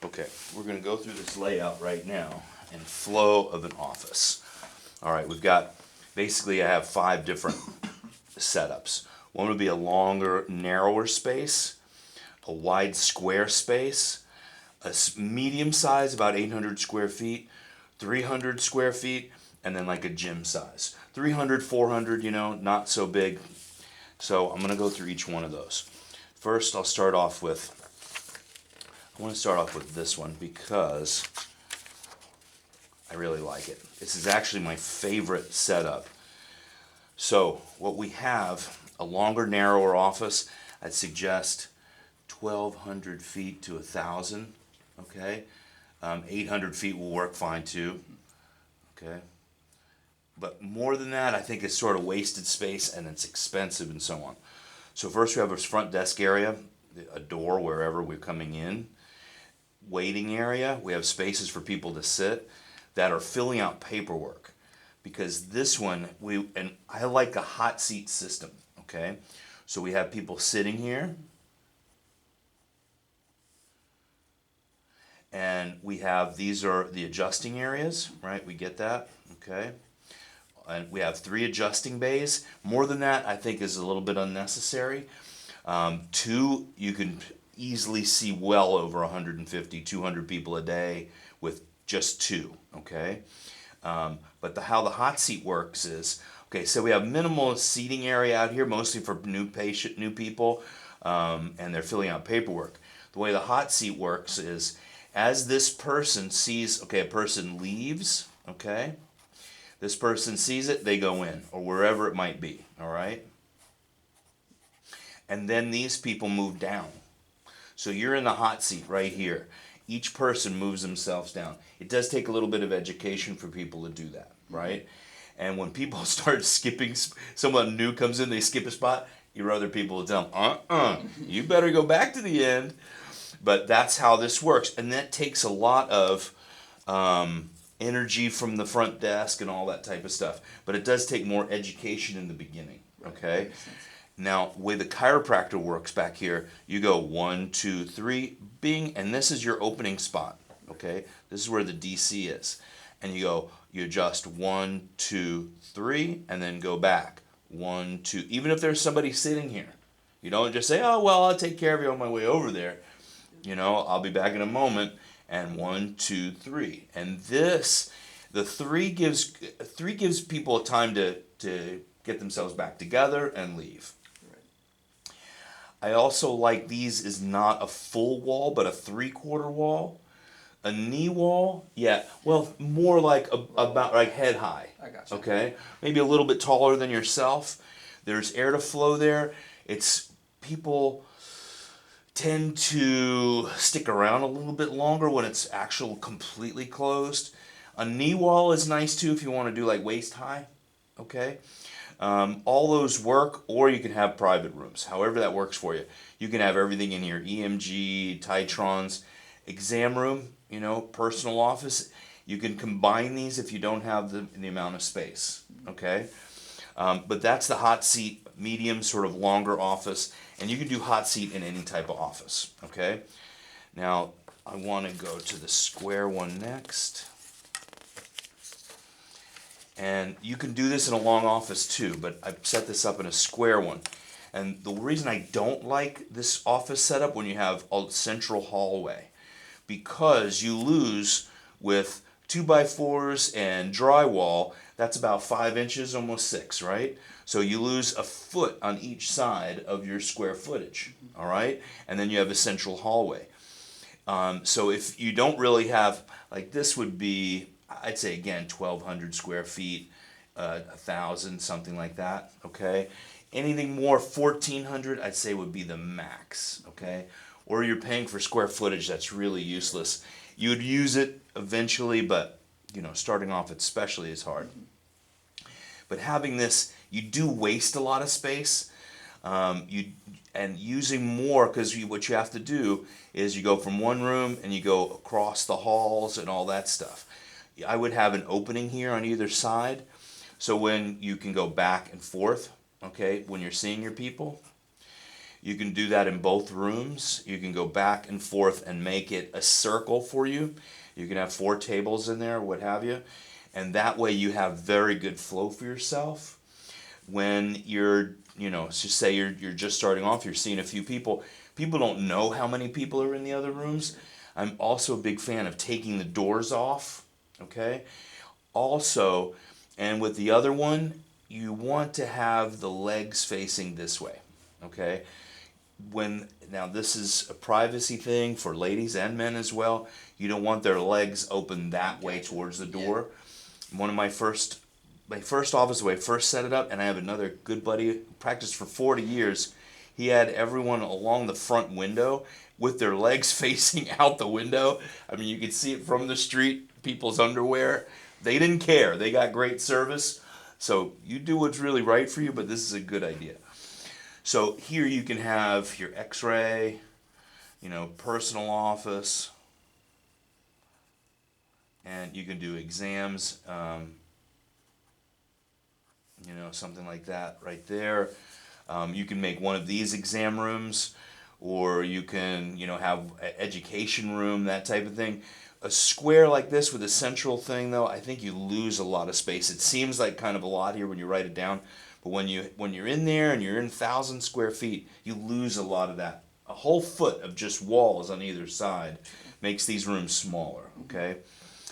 Okay, we're going to go through this layout right now and flow of an office. All right, we've got, basically I have 5 different setups. One would be a longer, narrower space, a wide square space, a medium size, about 800 square feet, 300 square feet, and then like a gym size. 300, 400, not so big. So I'm going to go through each one of those. First, I want to start off with this one because I really like it. This is actually my favorite setup. So what we have, a longer, narrower office, I'd suggest 1,200 feet to 1,000, okay? 800 feet will work fine too, okay? But more than that, I think it's sort of wasted space and it's expensive and so on. So first we have a front desk area, a door wherever we're coming in. Waiting area, we have spaces for people to sit that are filling out paperwork. Because this one, and I like a hot seat system, okay? So we have people sitting here. And we have, these are the adjusting areas, right? We get that, okay? And we have 3 adjusting bays. More than that, I think, is a little bit unnecessary. 2, you can easily see well over 150, 200 people a day with just 2, okay? But how the hot seat works is, okay, so we have minimal seating area out here, mostly for new people, and they're filling out paperwork. The way the hot seat works is, as this person sees, okay, a person leaves, okay? This person sees it, they go in, or wherever it might be, all right? And then these people move down. So you're in the hot seat right here. Each person moves themselves down. It does take a little bit of education for people to do that, right? And when people start skipping, someone new comes in, they skip a spot, your other people will tell them, you better go back to the end. But that's how this works. And that takes a lot of energy from the front desk and all that type of stuff. But it does take more education in the beginning, okay? Now, the way the chiropractor works back here, you go 1, 2, 3, bing, and this is your opening spot, okay? This is where the DC is. And you adjust 1, 2, 3, and then go back. 1, 2, even if there's somebody sitting here. You don't just say, oh, well, I'll take care of you on my way over there. I'll be back in a moment. And 1, 2, 3. And the 3 gives people time to get themselves back together and leave. I also like these is not a full wall, but a 3/4 wall. A knee wall, yeah, well, more like about like head high. I gotcha. Okay, maybe a little bit taller than yourself. There's air to flow there. People tend to stick around a little bit longer when it's actual completely closed. A knee wall is nice too if you want to do like waist high. Okay. All those work, or you can have private rooms, however that works for you. You can have everything in here, EMG, Titrons, exam room, personal office. You can combine these if you don't have the amount of space, okay? But that's the hot seat, medium, sort of longer office, and you can do hot seat in any type of office, okay? Now, I want to go to the square one next. And you can do this in a long office too, but I've set this up in a square one. And the reason I don't like this office setup when you have a central hallway, because you lose with 2x4s and drywall, that's about 5 inches, almost 6, right? So you lose a foot on each side of your square footage, all right? And then you have a central hallway. So if you don't really have, like this would be, I'd say again, 1,200 square feet, 1,000, something like that, okay? Anything more, 1,400, I'd say would be the max, okay? Or you're paying for square footage that's really useless. You would use it eventually, but, starting off especially is hard. But having this, you do waste a lot of space, and using more, because what you have to do is you go from one room and you go across the halls and all that stuff. I would have an opening here on either side, so when you can go back and forth, okay, when you're seeing your people. You can do that in both rooms. You can go back and forth and make it a circle for you. You can have 4 tables in there, what have you. And that way you have very good flow for yourself. When you're, let's just say you're just starting off, you're seeing a few people. People don't know how many people are in the other rooms. I'm also a big fan of taking the doors off, okay? Also, and with the other one, you want to have the legs facing this way, okay? Now this is a privacy thing for ladies and men as well. You don't want their legs open that way towards the door. One of my first office, the way I first set it up, and I have another good buddy who practiced for 40 years. He had everyone along the front window with their legs facing out the window. I mean, you could see it from the street, people's underwear. They didn't care. They got great service. So you do what's really right for you, but this is a good idea. So here you can have your x-ray, personal office, and you can do exams, something like that right there. You can make one of these exam rooms, or you can, have an education room, that type of thing. A square like this with a central thing, though, I think you lose a lot of space. It seems like kind of a lot here when you write it down, but when you're in there and you're in 1,000 square feet, you lose a lot of that. A whole foot of just walls on either side makes these rooms smaller, okay?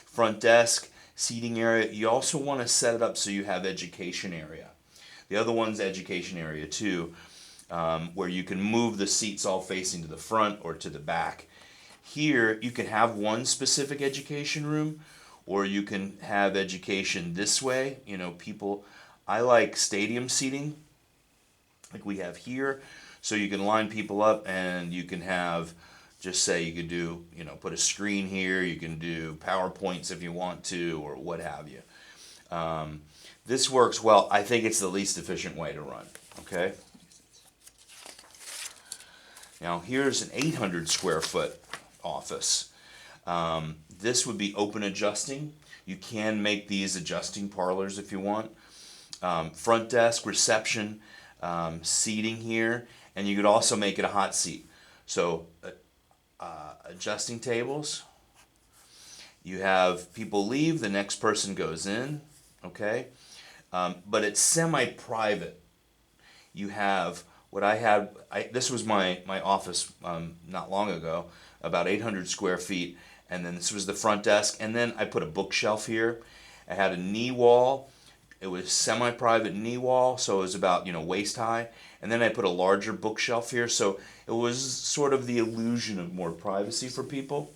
Front desk, seating area. You also want to set it up so you have education area. The other one's education area too, where you can move the seats all facing to the front or to the back. Here, you can have one specific education room, or you can have education this way. I like stadium seating, like we have here, so you can line people up and you can have, just say you could do, put a screen here, you can do PowerPoints if you want to, or what have you. This works well. I think it's the least efficient way to run, okay? Now here's an 800 square foot office. This would be open adjusting. You can make these adjusting parlors if you want. Front desk, reception, seating here, and you could also make it a hot seat. So adjusting tables. You have people leave, the next person goes in, okay? But it's semi-private. You have what I had, this was my office not long ago, about 800 square feet, and then this was the front desk, and then I put a bookshelf here. I had a knee wall. It was semi-private knee wall, so it was about, waist high, and then I put a larger bookshelf here, so it was sort of the illusion of more privacy for people.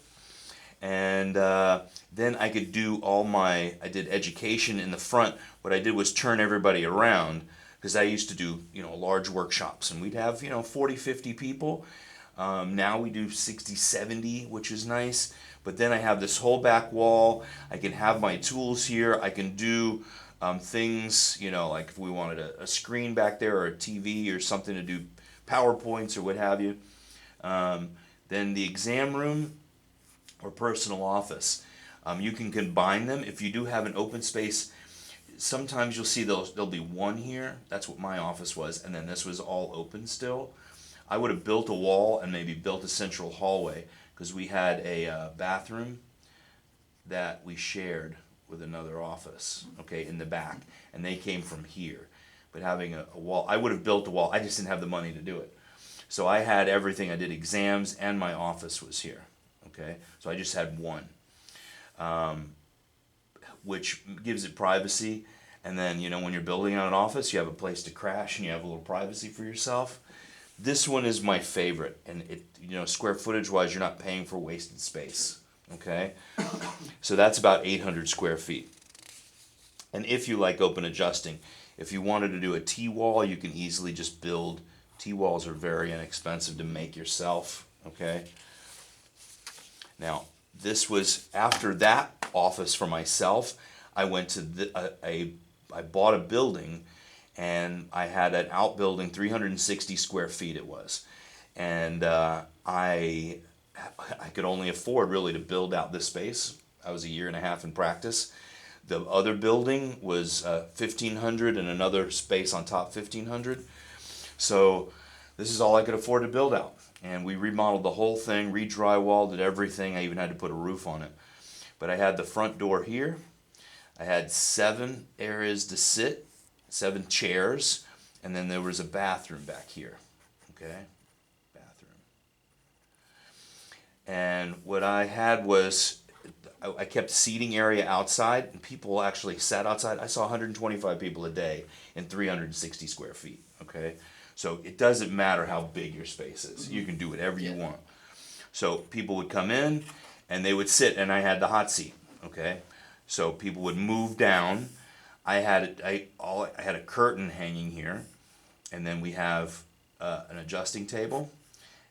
And then I could do I did education in the front. What I did was turn everybody around, because I used to do, large workshops, and we'd have, 40, 50 people. Now we do 60, 70, which is nice. But then I have this whole back wall. I can have my tools here. I can do things, like if we wanted a screen back there or a TV or something to do PowerPoints or what have you. Then the exam room or personal office. You can combine them. If you do have an open space, sometimes you'll see there'll be one here. That's what my office was, and then this was all open still. I would have built a wall and maybe built a central hallway, because we had a bathroom that we shared with another office, okay, in the back, and they came from here. But having a wall, I would have built a wall. I just didn't have the money to do it. So I had everything. I did exams, and my office was here, okay? So I just had one, which gives it privacy. And then, when you're building out an office, you have a place to crash and you have a little privacy for yourself. This one is my favorite, and it, square footage wise, you're not paying for wasted space, okay? So that's about 800 square feet. And if you like open adjusting, if you wanted to do a T-wall, you can easily just build. T-walls are very inexpensive to make yourself, okay? Now, this was after that office for myself. I went to I bought a building, and I had an outbuilding, 360 square feet it was. And I could only afford really to build out this space. I was a year and a half in practice. The other building was 1,500 and another space on top 1,500. So this is all I could afford to build out. And we remodeled the whole thing, re-drywalled it, everything. I even had to put a roof on it. But I had the front door here. I had 7 areas to sit, 7 chairs, and then there was a bathroom back here. Okay, bathroom. And what I had was, I kept seating area outside, and people actually sat outside. I saw 125 people a day in 360 square feet. Okay, so it doesn't matter how big your space is. You can do whatever you want. So people would come in, and they would sit, and I had the hot seat. Okay, so people would move down. I had a curtain hanging here, and then we have an adjusting table,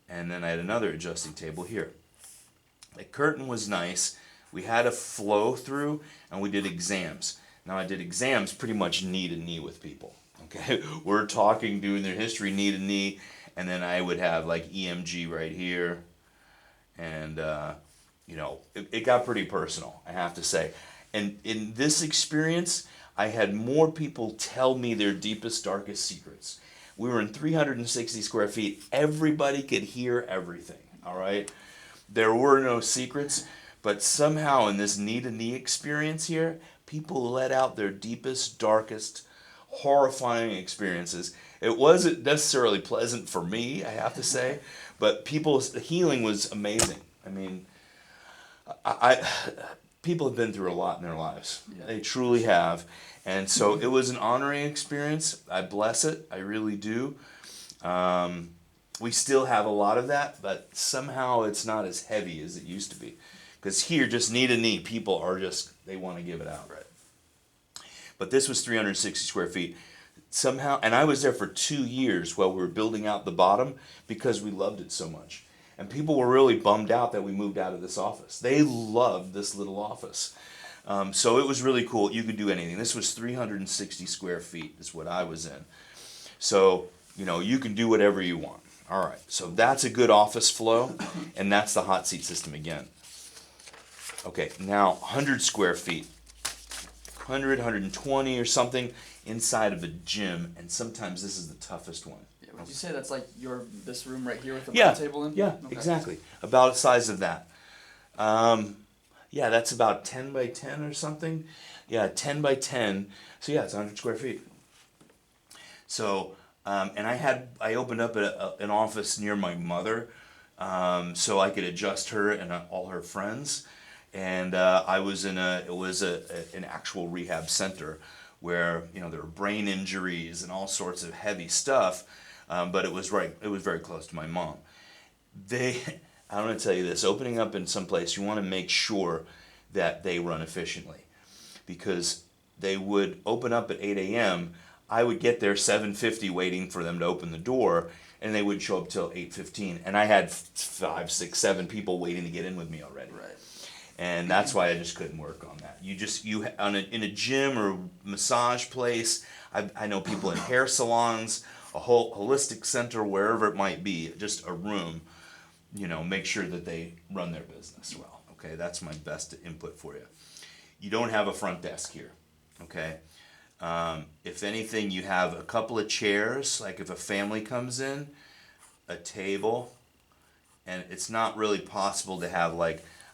and then I had another adjusting table here. The curtain was nice. We had a flow through, and we did exams. Now I did exams pretty much knee to knee with people. Okay, we're talking, doing their history knee to knee, and then I would have like EMG right here, and you know, it got pretty personal, I have to say. And in this experience, I had more people tell me their deepest, darkest secrets. We were in 360 square feet. Everybody could hear everything, all right? There were no secrets, but somehow in this knee-to-knee experience here, people let out their deepest, darkest, horrifying experiences. It wasn't necessarily pleasant for me, I have to say, but the healing was amazing. I mean, people have been through a lot in their lives. Yeah. They truly have. And so it was an honoring experience. I bless it. I really do. We still have a lot of that, but somehow it's not as heavy as it used to be. Because here, just knee to knee, people are just, they want to give it out. Right. But this was 360 square feet. Somehow, and I was there for 2 years while we were building out the bottom because we loved it so much. And people were really bummed out that we moved out of this office. They loved this little office. So it was really cool. You could do anything. This was 360 square feet is what I was in. So, you know, you can do whatever you want. All right. So that's a good office flow. And that's the hot seat system again. Okay. Now, 100 square feet. 100, 120 or something inside of a gym. And sometimes this is the toughest one. Would you say that's like this room right here with the bar table in? Yeah, okay. Exactly. About the size of that. Yeah, that's about 10 by 10 or something. Yeah, 10 by 10. So yeah, it's 100 square feet. So, and I opened up an office near my mother, so I could adjust her and all her friends. And I was it was an actual rehab center where, you know, there were brain injuries and all sorts of heavy stuff. But it was very close to my mom. I want to tell you this, opening up in some place, you want to make sure that they run efficiently. Because they would open up at 8 a.m., I would get there 7:50 waiting for them to open the door, and they would show up till 8:15. And I had 5, 6, 7 people waiting to get in with me already. Right. And that's why I just couldn't work on that. In a gym or massage place, I know people in hair salons, a whole holistic center, wherever it might be, just a room, you know, make sure that they run their business well. Okay, that's my best input for you. You don't have a front desk here. Okay, if anything, you have a couple of chairs, like if a family comes in, a table, and it's not really possible to have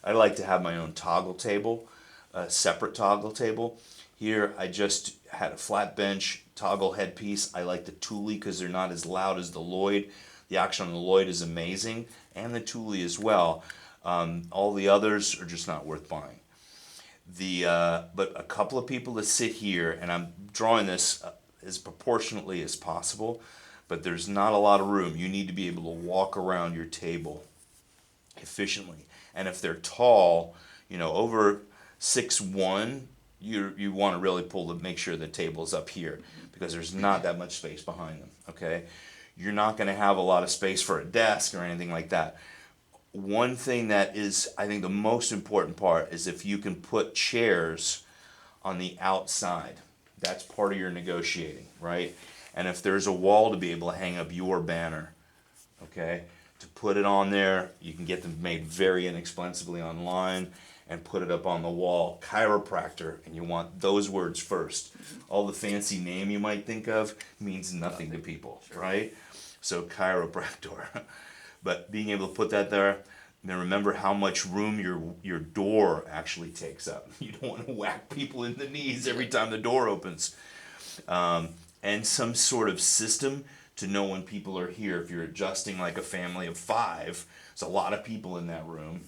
I like to have my own toggle table, a separate toggle table. Here, I just had a flat bench, toggle headpiece. I like the Thule because they're not as loud as the Lloyd. The action on the Lloyd is amazing, and the Thule as well. All the others are just not worth buying. But a couple of people to sit here, and I'm drawing this as proportionately as possible, but there's not a lot of room. You need to be able to walk around your table efficiently. And if they're tall, you know, over 6'1", you want to really make sure the table's up here because there's not that much space behind them, okay? You're not going to have a lot of space for a desk or anything like that. One thing that is, I think, the most important part is if you can put chairs on the outside. That's part of your negotiating, right? And if there's a wall to be able to hang up your banner, okay? To put it on there, you can get them made very inexpensively online and put it up on the wall. Chiropractor, and you want those words first. All the fancy name you might think of means nothing to people, right? So chiropractor. But being able to put that there, then remember how much room your door actually takes up. You don't want to whack people in the knees every time the door opens. And some sort of system to know when people are here. If you're adjusting like a family of 5, there's a lot of people in that room.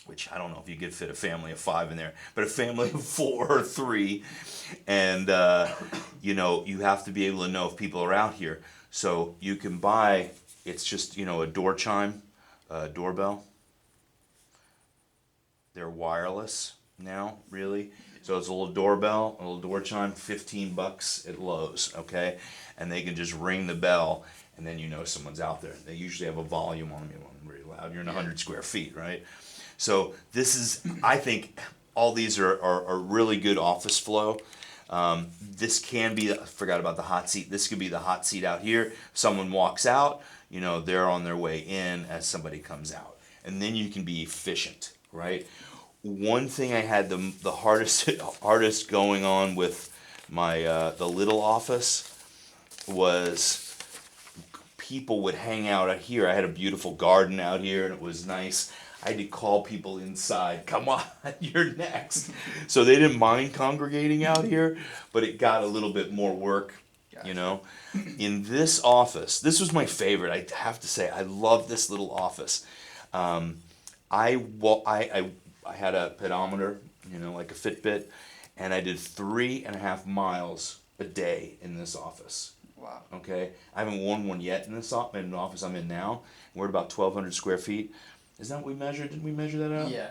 Which I don't know if you could fit a family of 5 in there, but a family of 4 or 3, and you have to be able to know if people are out here. So you can buy. It's just a door chime, doorbell. They're wireless now, really. So it's a little doorbell, a little door chime, $15 at Lowe's, okay? And they can just ring the bell, and then someone's out there. They usually have a volume on them, really loud. You're in 100 square feet, right? So this is, I think, all these are really good office flow. This can be, I forgot about the hot seat. This could be the hot seat out here. If someone walks out, they're on their way in as somebody comes out. And then you can be efficient, right? One thing I had the hardest going on with my the little office was people would hang out here. I had a beautiful garden out here and it was nice. I had to call people inside. Come on, you're next. So they didn't mind congregating out here, but it got a little bit more work, Gotcha. In this office, this was my favorite. I have to say, I love this little office. I had a pedometer, like a Fitbit, and I did 3.5 miles a day in this office. Wow. Okay, I haven't worn one yet in this in the office I'm in now. We're at about 1,200 square feet. Is that what we measured? Didn't we measure that out? Yeah.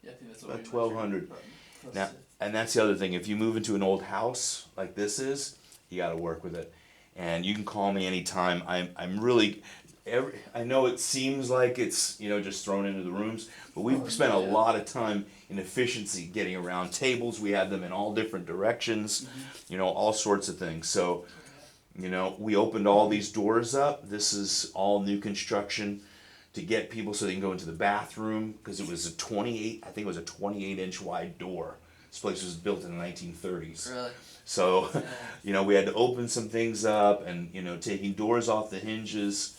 Yeah, I think that's what About we 1,200. measured. Now, and that's the other thing. If you move into an old house like this is, you got to work with it. And you can call me anytime. I'm really. I know it seems like it's just thrown into the rooms, but we've spent a lot of time in efficiency getting around tables. We had them in all different directions, all sorts of things. So, we opened all these doors up. This is all new construction to get people so they can go into the bathroom because it was a 28-inch wide door. This place was built in the 1930s. Really? So, we had to open some things up and, taking doors off the hinges,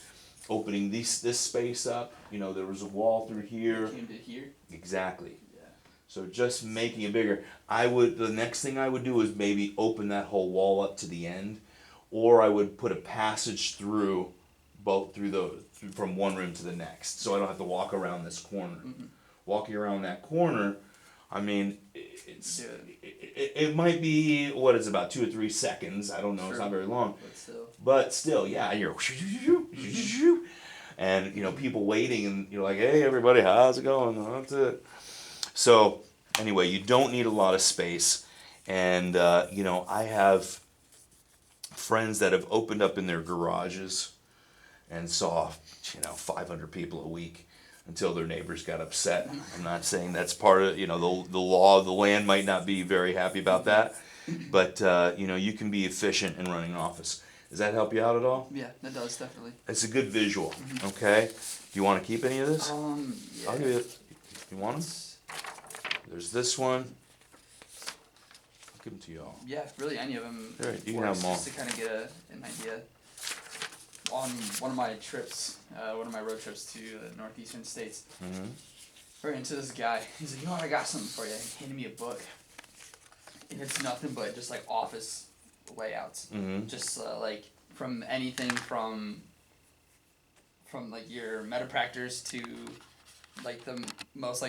opening this space up. There was a wall through here. Came to here? Exactly. Yeah. So just making it bigger. The next thing I would do is maybe open that whole wall up to the end, or I would put a passage through from one room to the next, so I don't have to walk around this corner. Mm-hmm. Walking around that corner, I mean, Yeah. it might be about 2 or 3 seconds. I don't know. Sure. It's not very long. But still, yeah, you're and people waiting, and you're like, hey, everybody, how's it going? That's it. So anyway, you don't need a lot of space, and I have friends that have opened up in their garages and saw 500 people a week until their neighbors got upset. I'm not saying that's part of the law of the land might not be very happy about that, but you can be efficient in running an office. Does that help you out at all? Yeah, that does, definitely. It's a good visual. Okay. Do you want to keep any of this? Yeah. I'll give you it. You want them? There's this one. I'll give them to y'all. Yeah, really, any of them. All right, you can have them all. Just to kind of get an idea. On one of my trips, one of my road trips to the northeastern states, ran into this guy. He's like, what, I got something for you. He handed me a book. And it's nothing but just like office layouts. Just like from anything from like your metapractors to like the most like